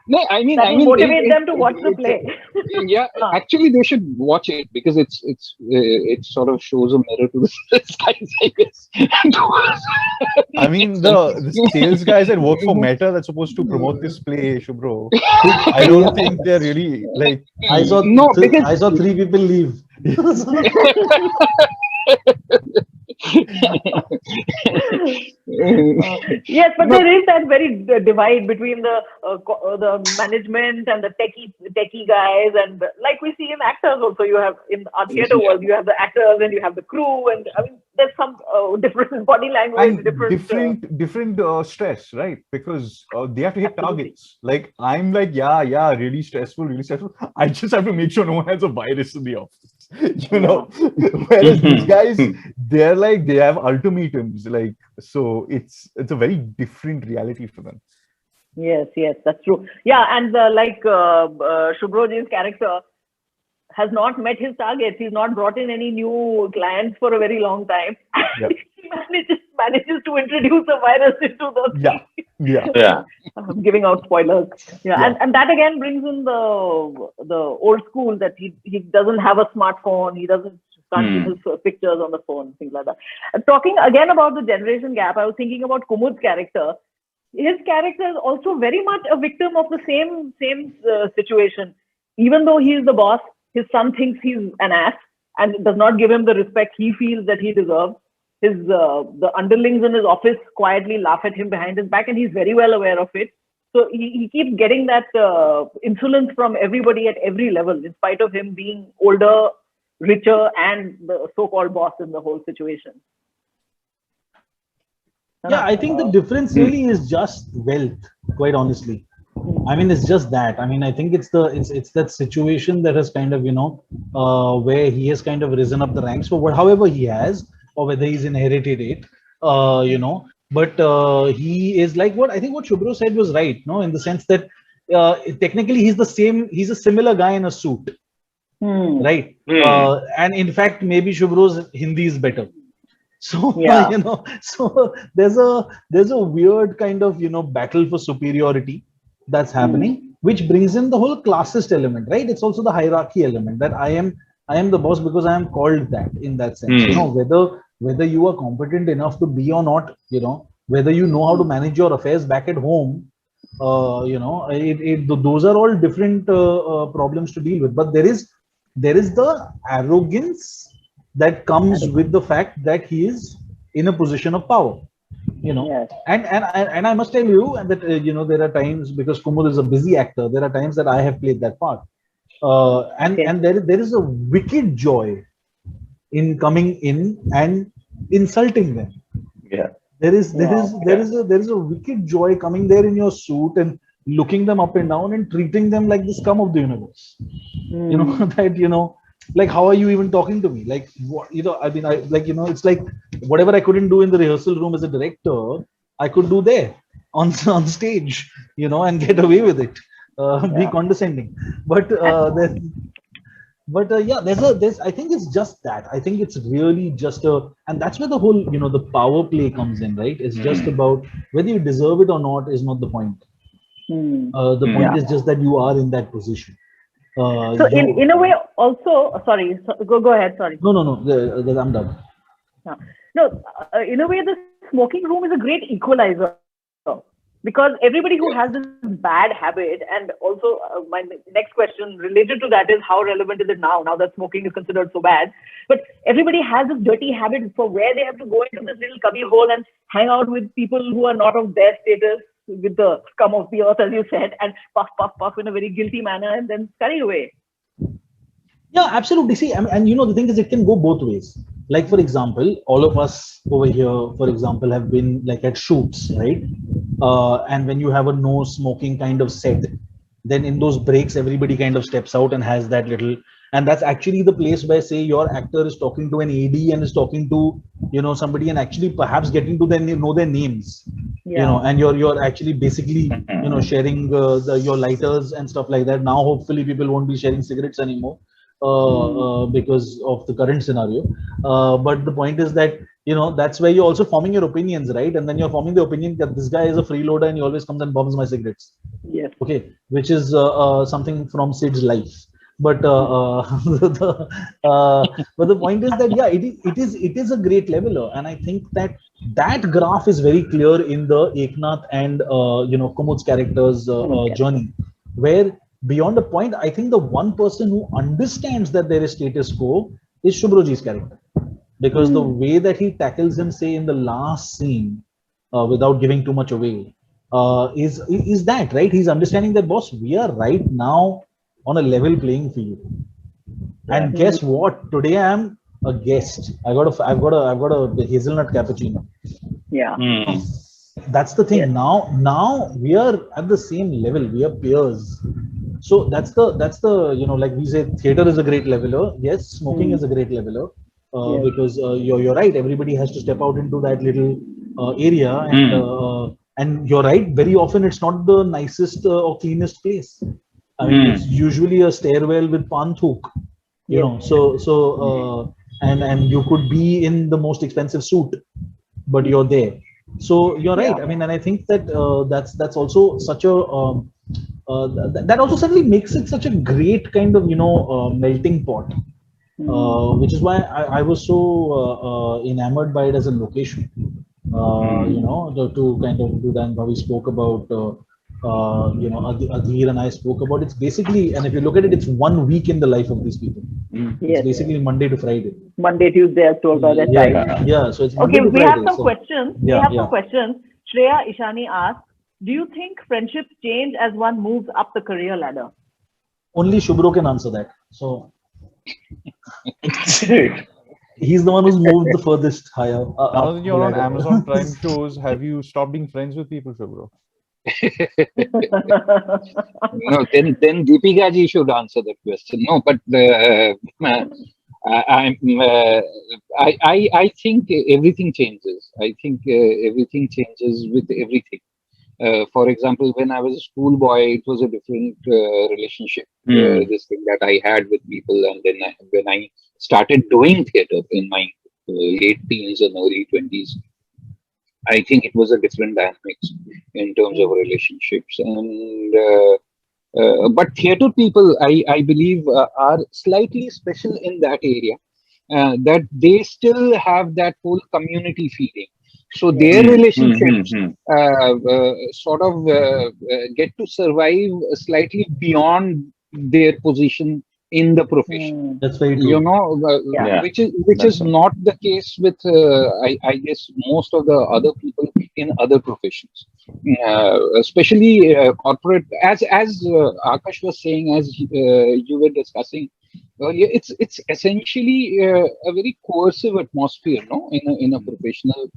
No, I mean, That will motivate them to watch the play. Yeah, actually, they should watch it, because it sort of shows a mirror to the sales guys, I guess. I mean, the sales guys that work for Meta that's supposed to promote this play, Shubhro, I don't think they're really like. I saw I saw 3 people leave. Yes, but there is that very divide between the management and the techie guys, and like we see in actors also. You have in our theater world, you have the actors and you have the crew, and I mean, there's some different body language, and different stress, right? Because they have to hit targets. Like I'm like, yeah, really stressful, really stressful. I just have to make sure no one has a virus in the office. Whereas these guys, they're like, they have ultimatums, like, so it's a very different reality for them. Yes, that's true. Yeah, and like Shubhrajyot's character has not met his targets. He's not brought in any new clients for a very long time. Yep. He manages to introduce a virus into the Yeah. I'm giving out spoilers. Yeah. And that again brings in the old school, that he doesn't have a smartphone. He can't keep his pictures on the phone, things like that. Talking again about the generation gap, I was thinking about Kumar's character. His character is also very much a victim of the same situation. Even though he is the boss, his son thinks he's an ass and does not give him the respect he feels that he deserves. The underlings in his office quietly laugh at him behind his back, and he's very well aware of it. So he keeps getting that insolence from everybody at every level, in spite of him being older, richer, and the so-called boss in the whole situation. Yeah, I think the difference really is just wealth, quite honestly. I mean, it's just that. I mean, I think it's that situation that has kind of, where he has kind of risen up the ranks for however he has, or whether he's inherited it, but he is like what Shubhro said was right, in the sense that technically he's a similar guy in a suit, right? And in fact, maybe Shubhro's Hindi is better. So, so there's a weird kind of, battle for superiority that's happening, which brings in the whole classist element, right? It's also the hierarchy element, that I am the boss because I am called that, in that sense. Whether you are competent enough to be or not, whether you know how to manage your affairs back at home, those are all different problems to deal with. But there is the arrogance that comes with the fact that he is in a position of power. Yes. And I must tell you that there are times, because Kumar is a busy actor, there are times that I have played that part, and there is a wicked joy in coming in and insulting them. Yeah. There is a wicked joy coming there in your suit and looking them up and down and treating them like the scum of the universe. Like, how are you even talking to me? Like, what, I mean, it's like whatever I couldn't do in the rehearsal room as a director, I could do there on stage, and get away with it, be condescending. But I think it's just that. I think it's really just and that's where the whole, the power play comes in, right? It's just about whether you deserve it or not is not the point. The point is just that you are in that position. So in a way also, sorry, go ahead, sorry. No, I'm done. No, in a way, the smoking room is a great equalizer, because everybody who has this bad habit, and also my next question related to that is, how relevant is it now that smoking is considered so bad? But everybody has this dirty habit for where they have to go into this little cubby hole and hang out with people who are not of their status, with the scum of the earth, as you said, and puff in a very guilty manner, and then scurry away. Yeah, absolutely. See, and the thing is, it can go both ways. Like for example, all of us over here, for example, have been like at shoots, right? And when you have a no smoking kind of set, then in those breaks everybody kind of steps out and has that little, and that's actually the place where, say, your actor is talking to an AD and is talking to, you know, somebody, and actually perhaps getting to then know their names, you know, and you're actually basically, you know, sharing your lighters and stuff like that. Now hopefully people won't be sharing cigarettes anymore, because of the current scenario, but the point is that, you know, that's where you're also forming your opinions, right? And then you're forming the opinion that this guy is a freeloader and he always comes and bombs my cigarettes. Yes. Okay, which is something from Sid's life. But but the point is that, yeah, it is a great leveler, and I think that graph is very clear in the Eknath and you know, Kumud's characters journey, where beyond a point, I think the one person who understands that there is status quo is Shubhroji's character, because the way that he tackles him, say in the last scene, without giving too much away, is that right? He's understanding that, boss, we are right now on a level playing field. And guess what? Today I am a guest. I've got a hazelnut cappuccino. Yeah. That's the thing. Now we are at the same level. We are peers. So that's the you know, like we say, theater is a great leveler. Yes, smoking is a great leveler, because you're right. Everybody has to step out into that little area, and you're right. Very often it's not the nicest or cleanest place. I mean, it's usually a stairwell with pan thuk, you know. So and you could be in the most expensive suit, but you're there. So you're right. I mean, and I think that that's also such a that also certainly makes it such a great kind of, you know, melting pot, which is why I was so enamored by it as a location. You know, to kind of do that. And we spoke about. You know, Adhir and I spoke about, it's basically, and if you look at it, it's 1 week in the life of these people. It's basically Monday to Friday. Monday, Tuesday, as told by that time. Yeah, so it's okay. Monday to We Friday, have some questions. We have some questions. Shreya Ishani asks, do you think friendships change as one moves up the career ladder? Only Shubhro can answer that. So he's the one who's moved the furthest higher. Now that you're on Amazon Prime shows, have you stopped being friends with people, Shubhro? No, then Deepika ji should answer that question. No, but I think everything changes. I think everything changes with everything. For example, when I was a schoolboy, it was a different relationship. This thing that I had with people, and then when I started doing theatre in my late teens and early 20s, I think it was a different dynamics in terms of relationships. And but theatre people, I believe, are slightly special in that area, that they still have that whole community feeling. So their relationships sort of get to survive slightly beyond their position in the profession. That's very true. You know, which is not the case with I guess most of the other people in other professions, especially corporate. As Akash was saying, as you were discussing earlier, it's essentially a very coercive atmosphere, no, in a professional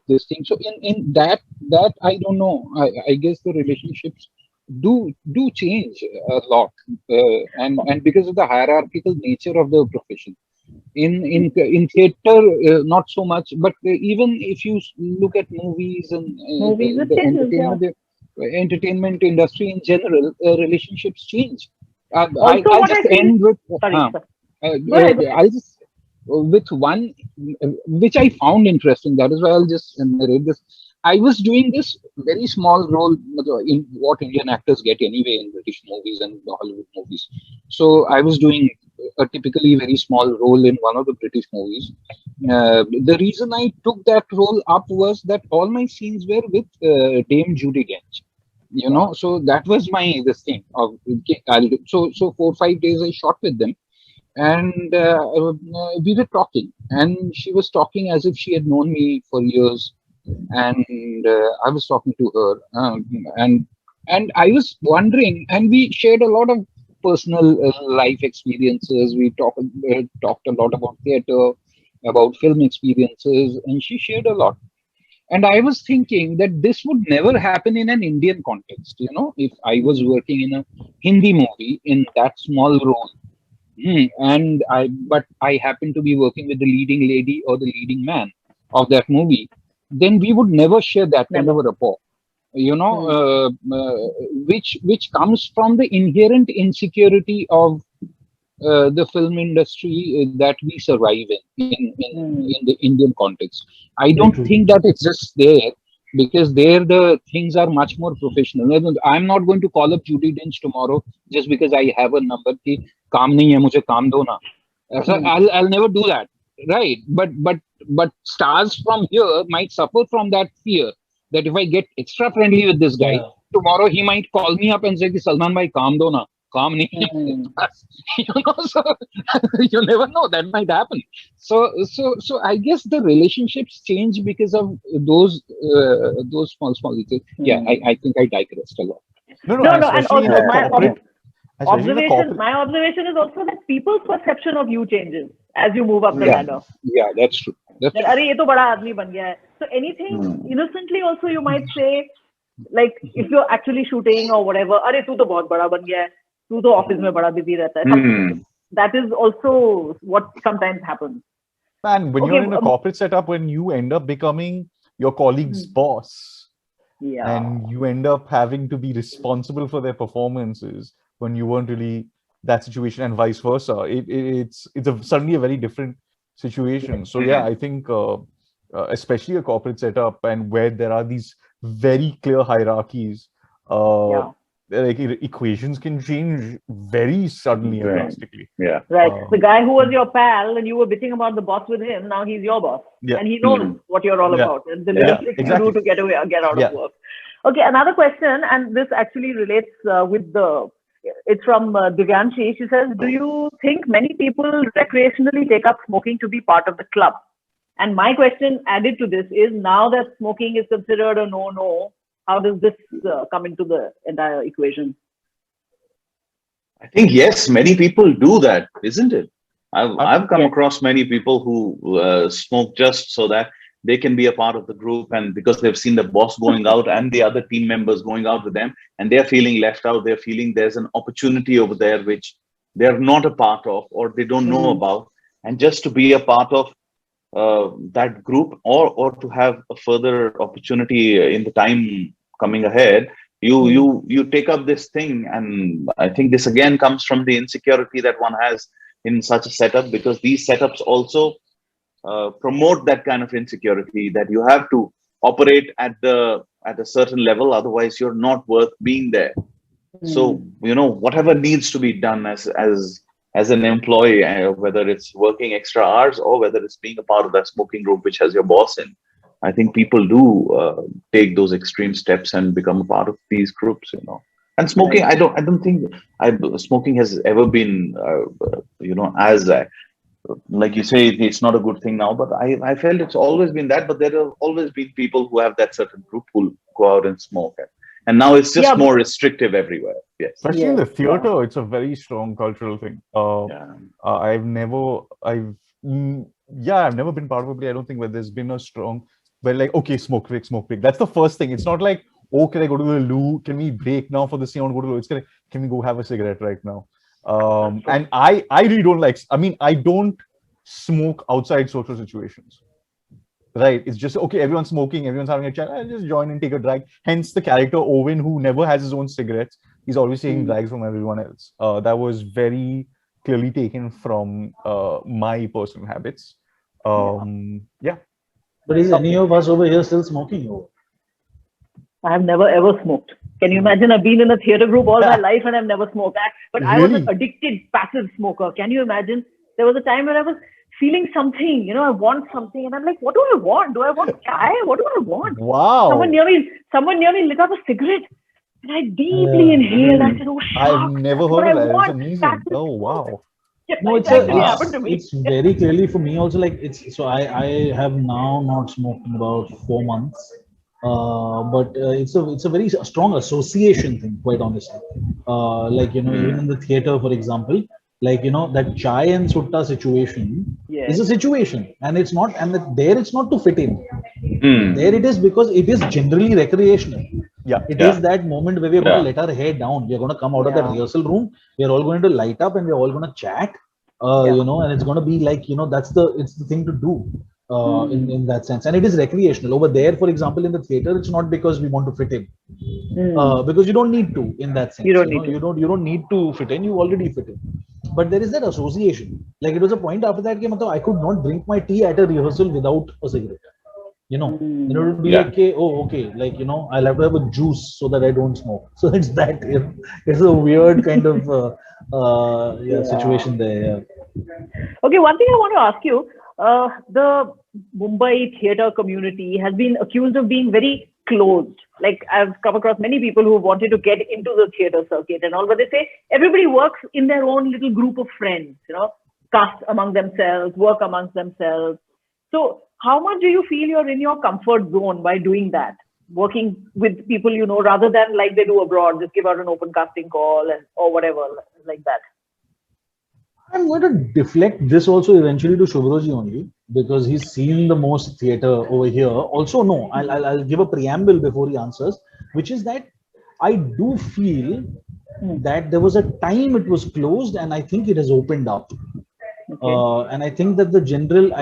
this thing. So in that I don't know. I guess the relationships do change a lot, and because of the hierarchical nature of the profession. In theater, not so much, but even if you look at movies and the entertainment industry in general, relationships change. I'll just end with I'll just with one which I found interesting. That is why I'll just narrate this. I was doing this very small role in what Indian actors get anyway in British movies and Hollywood movies. So I was doing a typically very small role in one of the British movies. The reason I took that role up was that all my scenes were with Dame Judi Dench. You know, so that was this thing of so 4 or 5 days I shot with them, and we were talking, and she was talking as if she had known me for years. And I was talking to her, and I was wondering, and we shared a lot of personal life experiences. We talked a lot about theater, about film experiences, and she shared a lot. And I was thinking that this would never happen in an Indian context. If I was working in a Hindi movie in that small role, but I happen to be working with the leading lady or the leading man of that movie, then we would never share that kind of a rapport. Which comes from the inherent insecurity of the film industry that we survive in the Indian context. I don't think that exists there, because there the things are much more professional. I'm not going to call up Judy Dench tomorrow just because I have a number ki kaam nahi hai, mujhe kaam do na. I'll never do that, right? But stars from here might suffer from that fear that if I get extra friendly with this guy, tomorrow he might call me up and say ki Salman bhai kaam do na. Calm so you never know, that might happen. So I guess the relationships change because of those small details. I think I digressed a lot. No, and also my observation is also that people's perception of you changes as you move up the ladder. Yeah, that's true. Arey, ye to bada aadmi ban gaya hai. So anything innocently also you might say, like if you're actually shooting or whatever, arey tu to bahut bada ban gaya hai. Tu to office mein bada busy rehta hai. That is also what sometimes happens. Man, when you're in a corporate setup, when you end up becoming your colleague's boss, and you end up having to be responsible for their performances when you weren't really that situation, and vice versa, it's suddenly a very different situation. So yeah, I think especially a corporate setup and where there are these very clear hierarchies, like equations can change very suddenly and drastically. Right. The guy who was your pal and you were bitching about the boss with him, now he's your boss. And he knows what you're all about and the little tricks you do to get out of work. Okay, another question, and this actually relates it's from Divyanshi. She says, do you think many people recreationally take up smoking to be part of the club? And my question added to this is, now that smoking is considered a no-no, how does this come into the entire equation? I think, yes, many people do that, isn't it? I've come across many people who smoke just so that they can be a part of the group, and because they've seen the boss going out and the other team members going out with them, and they're feeling left out, they're feeling there's an opportunity over there which they're not a part of or they don't know about, and just to be a part of that group or to have a further opportunity in the time coming ahead, you take up this thing. And I think this again comes from the insecurity that one has in such a setup, because these setups also promote that kind of insecurity, that you have to operate at a certain level, otherwise you're not worth being there. So whatever needs to be done as an employee, whether it's working extra hours or whether it's being a part of that smoking group which has your boss in, I think people do take those extreme steps and become a part of these groups. And smoking, I don't think smoking has ever been as like you say, it's not a good thing now, but I felt it's always been that. But there have always been people who have that certain group who go out and smoke, and now it's just more restrictive everywhere. Yes, especially in the theater, it's a very strong cultural thing. I've never been part of a play, I don't think, where there's been a strong, but like, okay, smoke break. That's the first thing. It's not like, oh, can I go to the loo? Can we break now for the scene? I want to go to the loo. It's like, can we go have a cigarette right now? And I really don't like, I don't smoke outside social situations, right? It's just, okay, everyone's smoking, everyone's having a chat, I'll just join and take a drag. Hence the character Owen, who never has his own cigarettes, he's always taking drags from everyone else. That was very clearly taken from my personal habits. But is any of us over here still smoking? I have never ever smoked. Can you imagine? I've been in a theater group all my life and I've never smoked. But I was an addicted passive smoker. Can you imagine? There was a time when I was feeling something, I want something, and I'm like, what do I want? Do I want chai? What do I want? Wow. Someone near me lit up a cigarette, and I deeply inhaled. I said, oh, shit. I've never heard of that. It's amazing. Oh, wow. No, happened to me. It's very clearly for me also, like, so I have now not smoked in about 4 months. But it's a very strong association thing, quite honestly. Like even in the theater, for example, like that chai and sutta situation is Yes. a situation, and it's not, and there it's not to fit in. Hmm. There it is because it is generally recreational. Yeah. It Yeah. is that moment where we're going to Yeah. let our hair down. We're going to come out of that Yeah. rehearsal room. We're all going to light up and we're all going to chat. Yeah. And it's going to be like, it's the thing to do in that sense. And it is recreational. Over there, for example, in the theater, it's not because we want to fit in. Because you don't need to in that You sense. don't need to. You don't need to fit in. You already fit in. But there is that association. Like it was a point after that game, I could not drink my tea at a rehearsal without a cigarette. Then it would be Yeah. like, okay, oh, okay, like I'll have to have a juice so that I don't smoke. So it's that. It's a weird kind of Yeah. situation there. Yeah. Okay, one thing I want to ask you, the Mumbai theatre community has been accused of being very closed. Like I've come across many people who wanted to get into the theatre circuit and all, but they say everybody works in their own little group of friends, cast among themselves, work amongst themselves. So how much do you feel you're in your comfort zone by doing that? Working with people rather than like they do abroad, just give out an open casting call or whatever like that. I'm going to deflect this also eventually to Shubhraji only because he's seen the most theatre over here. Also, no, I'll give a preamble before he answers, which is that I do feel that there was a time it was closed and I think it has opened up. And I think that the general,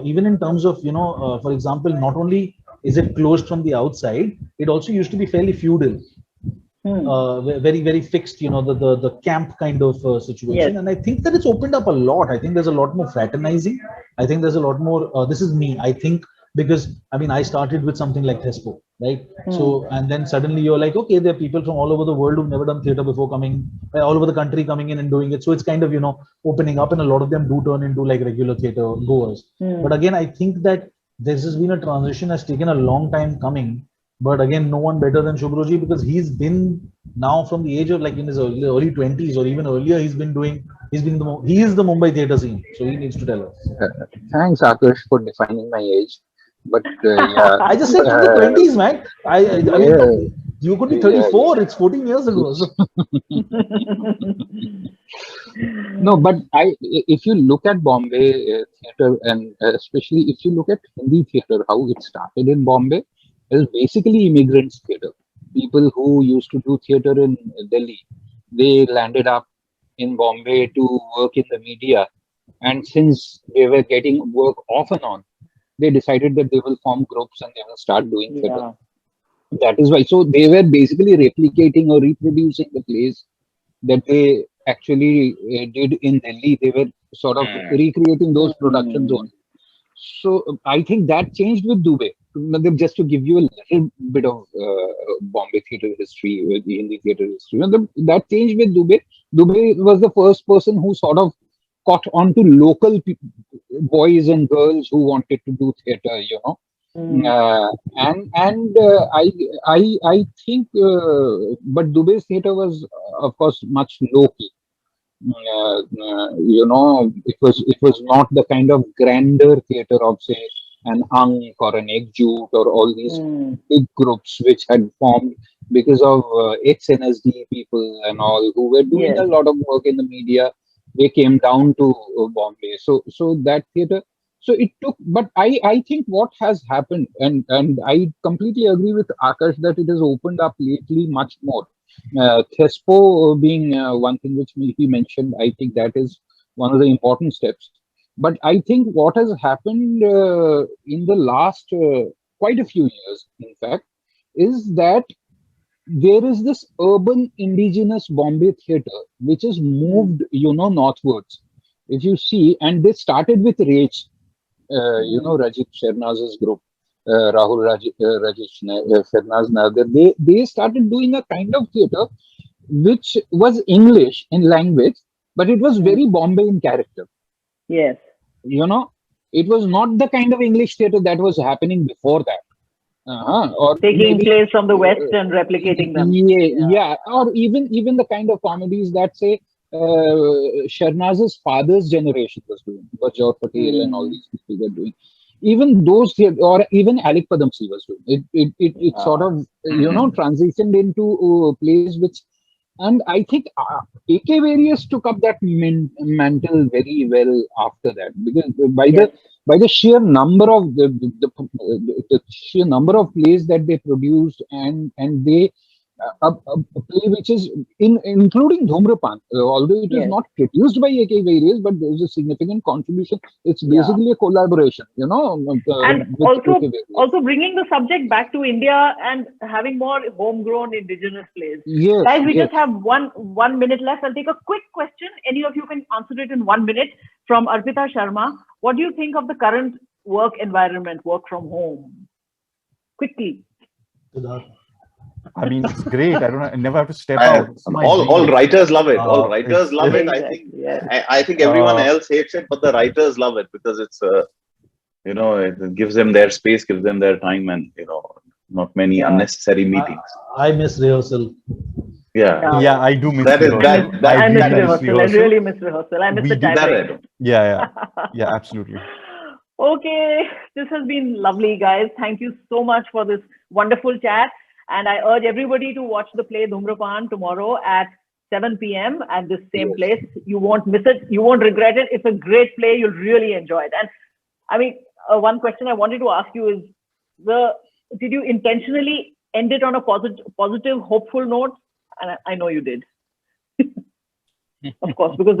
even in terms of, for example, not only is it closed from the outside, it also used to be fairly feudal. Very very fixed, the camp kind of situation. Yes. And I think that it's opened up a lot. I think there's a lot more fraternizing. I think there's a lot more this is me, I think, because I mean I started with something like Thespo, right? So and then suddenly you're like, okay, there are people from all over the world who've never done theater before coming, all over the country coming in and doing it. So it's kind of opening up, and a lot of them do turn into like regular theater goers. But again, I think that this has been a transition, has taken a long time coming. But again, no one better than Shubhraji, because he's been now from the age of like in his early 20s or even earlier, he is the Mumbai theatre scene. So he needs to tell us. Thanks, Akarsh, for defining my age. But yeah, I just said from the 20s, man. I yeah, mean, you could be yeah, 34. It's 14 years ago. So. no, but if you look at Bombay theatre, and especially if you look at Hindi theatre, how it started in Bombay, is basically immigrants theatre. People who used to do theatre in Delhi, they landed up in Bombay to work in the media, and since they were getting work off and on, they decided that they will form groups and they will start doing theatre. Yeah. That is why. So they were basically replicating or reproducing the plays that they actually did in Delhi. They were sort of recreating those productions only. So I think that changed with Dubey. Just to give you a little bit of Bombay theatre history, with the Hindi theatre history, that changed with Dubey. Dubey was the first person who sort of caught on to local boys and girls who wanted to do theatre, I think, but Dubey's theatre was, of course, much low key. It was not the kind of grander theatre of, say, an Ang or an Ekjut or all these big groups which had formed because of ex-NSD people and all who were doing a lot of work in the media. They came down to Bombay. So that theatre. So it took, but I think what has happened, and I completely agree with Akash that it has opened up lately much more. Thespo being one thing which he mentioned, I think that is one of the important steps. But I think what has happened in the last quite a few years, in fact, is that there is this urban indigenous Bombay theatre which has moved, northwards. If you see, and they started with Rage, Rajit Shernaz's group, Rahul Rajesh, Shernaz Nadir. They started doing a kind of theatre which was English in language, but it was very Bombay in character. Yes. It was not the kind of English theatre that was happening before that. Or taking maybe, place from the West and replicating them. Yeah. Or even the kind of comedies that, say, Shernaz's father's generation was doing, Bajor Patel and all these people were doing. even those, or even Alec Padamsi was doing it sort of, transitioned into plays which, and I think AK Various took up that mantle very well after that, because by the sheer number of the sheer number of plays that they produced, and they a play which is including Dhumrapaan, although it is not produced by AK Various, but there is a significant contribution. It's basically a collaboration, and with also bringing the subject back to India and having more homegrown indigenous plays. Yes, guys, we just have one minute left. I'll take a quick question. Any of you can answer it in 1 minute. From Arpita Sharma, what do you think of the current work environment, work from home? Quickly. I mean, it's great. I never have to step out. All writers love it. All writers love it. I think everyone else hates it, but the writers love it because it's it gives them their space, gives them their time, and not many unnecessary meetings. I miss rehearsal. Yeah, I do miss rehearsal. I miss rehearsal. I really miss rehearsal. I miss the time. Yeah, absolutely. Okay, this has been lovely, guys. Thank you so much for this wonderful chat. And I urge everybody to watch the play Dhumrapaan tomorrow at 7 p.m. at this same place. You won't miss it. You won't regret it. It's a great play. You'll really enjoy it. And I mean, one question I wanted to ask you is, did you intentionally end it on a positive, hopeful note? And I know you did. Of course, because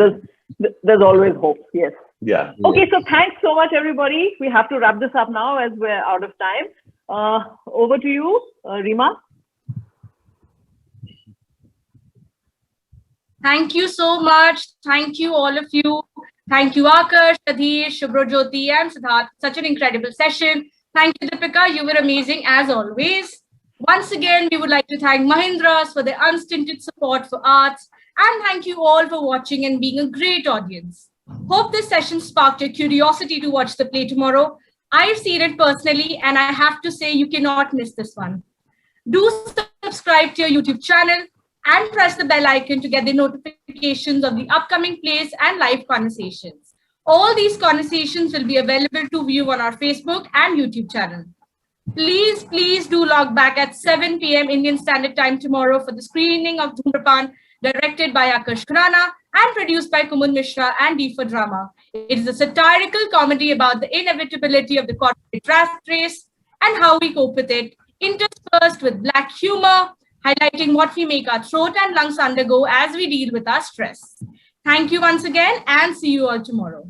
there's always hope. Yes. Yeah. Okay, so thanks so much, everybody. We have to wrap this up now as we're out of time. Over to you, Rima. Thank you so much. Thank you, all of you. Thank you, Akarsh, Adhir, Shubhrajyoti, and Siddharth. Such an incredible session. Thank you, Deepika. You were amazing as always. Once again, we would like to thank Mahindras for their unstinted support for arts. And thank you all for watching and being a great audience. Hope this session sparked your curiosity to watch the play tomorrow. I've seen it personally, and I have to say you cannot miss this one. Do subscribe to your YouTube channel and press the bell icon to get the notifications of the upcoming plays and live conversations. All these conversations will be available to view on our Facebook and YouTube channel. Please do log back at 7 p.m. Indian Standard Time tomorrow for the screening of Dhumrapaan, directed by Akarsh Khurana and produced by Kumar Mishra and D for Drama. It is a satirical comedy about the inevitability of the corporate rat race and how we cope with it, interspersed with black humor, highlighting what we make our throat and lungs undergo as we deal with our stress. Thank you once again, and see you all tomorrow.